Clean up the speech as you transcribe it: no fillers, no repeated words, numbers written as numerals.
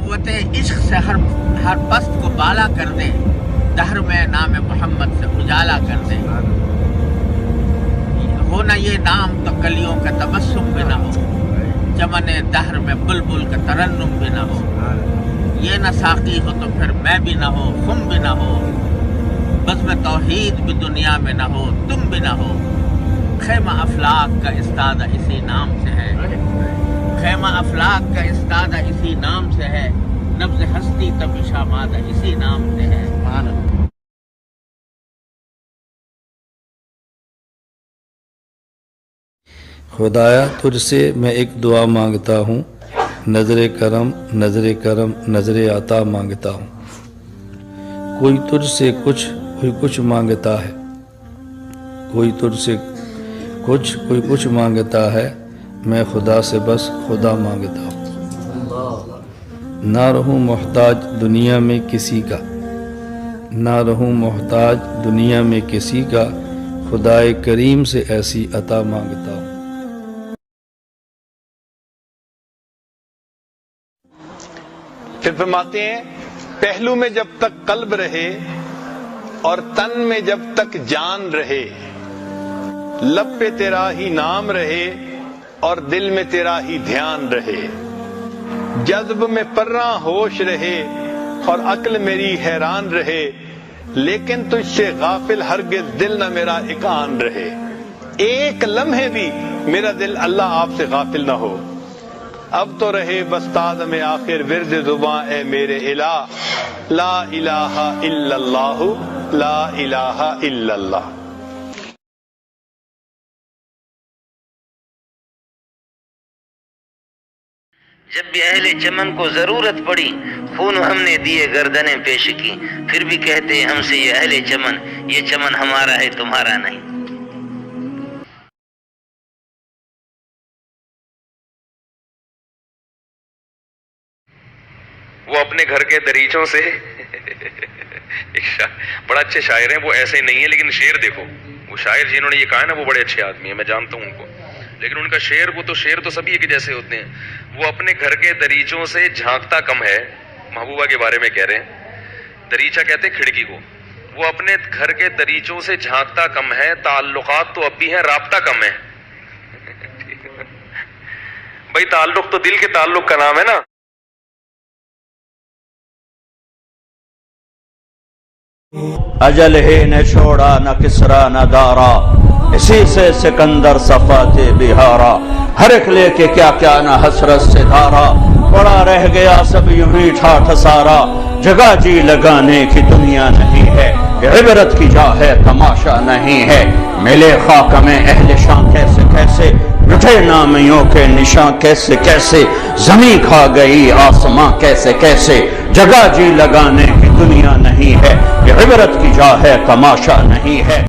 قوت عشق سے ہر پست کو بالا کر دے، دہر میں نام محمد سے اجالا کر دے۔ ہو نہ یہ نام تو کلیوں کا تبسم بھی نہ ہو، چمن دہر میں بلبل کا ترنم بھی نہ ہو۔ یہ نہ ساقی ہو تو پھر میں بھی نہ ہو، خم بھی نہ ہو، بزم توحید بھی دنیا میں نہ ہو، تم بھی نہ ہو۔ خیمہ افلاک کا استادہ اسی نام سے ہے، خیمہ افلاک کا استادہ اسی نام سے ہے، نبض ہستی تب شامادہ اسی نام سے ہے۔ خدایا تجھ سے میں ایک دعا مانگتا ہوں، نظر کرم نظر کرم نظر عطا مانگتا ہوں۔ کوئی تجھ سے کچھ کوئی کچھ مانگتا ہے، کوئی تجھ سے کچھ کوئی کچھ مانگتا ہے، میں خدا سے بس خدا مانگتا ہوں۔ نہ رہوں محتاج دنیا میں کسی کا، نہ رہوں محتاج دنیا میں کسی کا، خدائے کریم سے ایسی عطا مانگتا ہوں۔ پھر فرماتے ہیں پہلو میں جب تک قلب رہے اور تن میں جب تک جان رہے، لب پہ تیرا ہی نام رہے اور دل میں تیرا ہی دھیان رہے، جذب میں پرراں ہوش رہے اور عقل میری حیران رہے، لیکن تجھ سے غافل ہرگز دل نہ میرا اکان رہے۔ ایک لمحے بھی میرا دل اللہ آپ سے غافل نہ ہو۔ اب تو رہے بس تازم آخر ورد زباں اے میرے الہ، لا الہ الا اللہ، لا الہ الا اللہ۔ جب بھی اہل چمن کو ضرورت پڑی، خون ہم نے دیے گردنیں پیش کی، پھر بھی کہتے ہم سے یہ اہل چمن، یہ چمن ہمارا ہے تمہارا نہیں۔ وہ اپنے گھر کے دریچوں سے بڑا اچھے شاعر ہیں وہ، ایسے نہیں ہیں لیکن شعر دیکھو، وہ شاعر جنہوں نے یہ کہا ہے نا وہ بڑے اچھے آدمی ہیں، میں جانتا ہوں ان کو، لیکن ان کا شعر وہ تو شعر تو سبھی ایک جیسے ہوتے ہیں۔ وہ اپنے گھر کے دریچوں سے جھانکتا کم ہے، محبوبہ کے بارے میں کہہ رہے ہیں، دریچہ کہتے ہیں کھڑکی کو، وہ اپنے گھر کے دریچوں سے جھانکتا کم ہے، تعلقات تو اب بھی ہیں رابطہ کم ہے۔ بھائی تعلق تو دل کے تعلق کا نام ہے نا۔ اجل ہی نے چھوڑا نہ کسرا نہ دارا، اسی سے سکندر صفات بہارا، ہر ایک لے کے کیا کیا نہ حسرت سے دھارا، پڑا رہ گیا سب یوں ہی ٹھاٹھ سارا، جگہ جی لگانے کی دنیا نہیں ہے، عبرت کی جا ہے تماشا نہیں ہے، ملے خاک میں اہل شان کیسے کیسے، مٹھے نامیوں کے نشان کیسے کیسے، زمین کھا گئی آسماں کیسے کیسے، جگہ جی لگانے کی دنیا نہیں ہے، عبرت کی جا ہے تماشا نہیں ہے۔